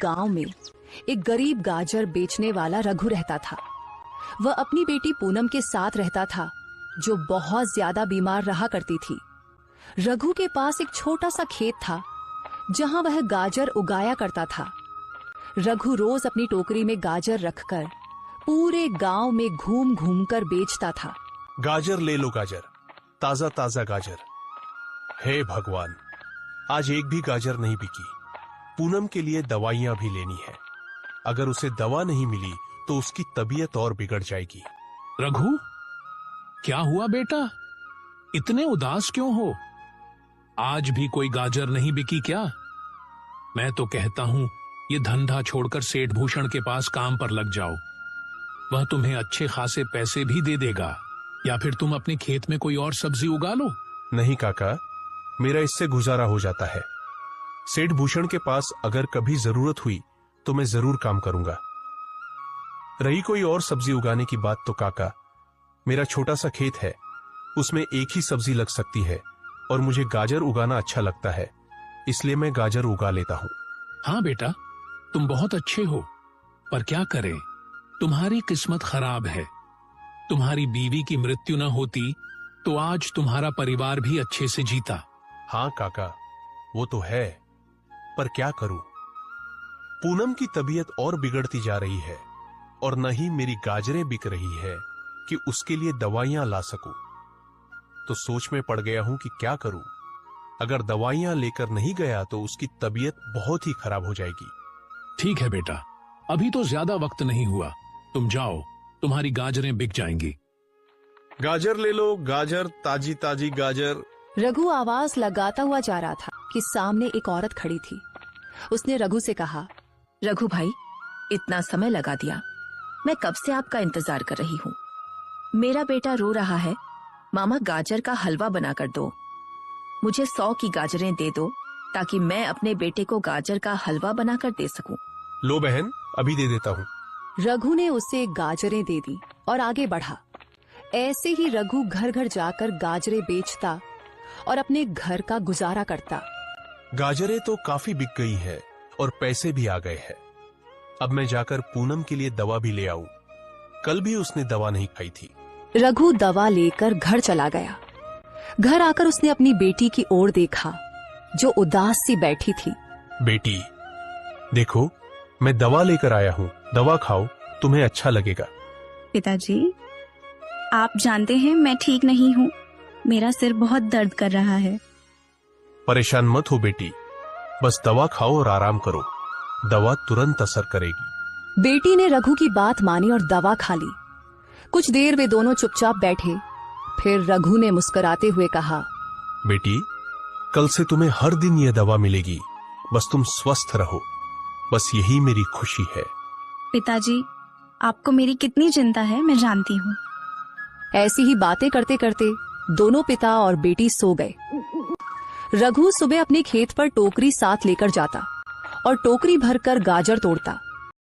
गांव में एक गरीब गाजर बेचने वाला रघु रहता था। वह अपनी बेटी पूनम के साथ रहता था, जो बहुत ज्यादा बीमार रहा करती थी। रघु के पास एक छोटा सा खेत था, जहां वह गाजर उगाया करता था। रघु रोज अपनी टोकरी में गाजर रखकर पूरे गांव में घूम घूम कर बेचता था। गाजर ले लो, गाजर, ताजा ताजा गाजर। हे भगवान, आज एक भी गाजर नहीं बिकी। पूनम के लिए दवाइयां भी लेनी है। अगर उसे दवा नहीं मिली तो उसकी तबीयत और बिगड़ जाएगी। रघु, क्या हुआ बेटा? इतने उदास क्यों हो? आज भी कोई गाजर नहीं बिकी क्या? मैं तो कहता हूं ये धंधा छोड़कर सेठ भूषण के पास काम पर लग जाओ। वह तुम्हें अच्छे खासे पैसे भी दे देगा। या फिर तुम अपने खेत में कोई और सब्जी उगा लो। नहीं काका, मेरा इससे गुजारा हो जाता है। सेठ भूषण के पास अगर कभी जरूरत हुई तो मैं जरूर काम करूंगा। रही कोई और सब्जी उगाने की बात तो काका, मेरा छोटा सा खेत है, उसमें एक ही सब्जी लग सकती है और मुझे गाजर उगाना अच्छा लगता है, इसलिए मैं गाजर उगा लेता हूं। हाँ बेटा, तुम बहुत अच्छे हो, पर क्या करें, तुम्हारी किस्मत खराब है। तुम्हारी बीवी की मृत्यु न होती तो आज तुम्हारा परिवार भी अच्छे से जीता। हाँ काका, वो तो है, पर क्या करूं? पूनम की तबीयत और बिगड़ती जा रही है और न ही मेरी गाजरें बिक रही है कि उसके लिए दवाइयां ला सकूं। तो सोच में पड़ गया हूं कि क्या करूं। अगर दवाइयां लेकर नहीं गया तो उसकी तबीयत बहुत ही खराब हो जाएगी। ठीक है बेटा, अभी तो ज्यादा वक्त नहीं हुआ, तुम जाओ, तुम्हारी गाजरें बिक जाएंगी। गाजर ले लो, गाजर, ताजी ताजी गाजर। रघु आवाज लगाता हुआ जा रहा था कि सामने एक औरत खड़ी थी। उसने रघु से कहा, रघु भाई, इतना समय लगा दिया, मैं कब से आपका इंतजार कर रही हूँ। मेरा बेटा रो रहा है, मामा गाजर का हलवा बनाकर दो। मुझे 100 की गाजरें दे दो ताकि मैं अपने बेटे को गाजर का हलवा बनाकर दे सकूं। लो बहन, अभी दे देता हूँ। रघु ने उसे गाजरें दे दी और आगे बढ़ा। ऐसे ही रघु घर घर जाकर गाजरें बेचता और अपने घर का गुजारा करता। गाजरें तो काफी बिक गई है और पैसे भी आ गए हैं। अब मैं जाकर पूनम के लिए दवा भी ले आऊं। कल भी उसने दवा नहीं खाई थी। रघु दवा लेकर घर चला गया। घर आकर उसने अपनी बेटी की ओर देखा, जो उदास सी बैठी थी। बेटी, देखो, मैं दवा लेकर आया हूँ, दवा खाओ, तुम्हें अच्छा लगेगा। पिताजी, आप जानते हैं मैं ठीक नहीं हूँ, मेरा सिर बहुत दर्द कर रहा है। परेशान मत हो बेटी, बस दवा खाओ और आराम करो, दवा तुरंत असर करेगी। बेटी ने रघु की बात मानी और दवा खा ली। कुछ देर वे दोनों चुपचाप बैठे। फिर रघु ने मुस्कुराते हुए कहा, बेटी, कल से तुम्हें हर दिन यह दवा मिलेगी, बस तुम स्वस्थ रहो, बस यही मेरी खुशी है। पिताजी, आपको मेरी कितनी चिंता है मैं जानती हूँ। ऐसी ही बातें करते करते दोनों पिता और बेटी सो गए। रघु सुबह अपने खेत पर टोकरी साथ लेकर जाता और टोकरी भरकर गाजर तोड़ता।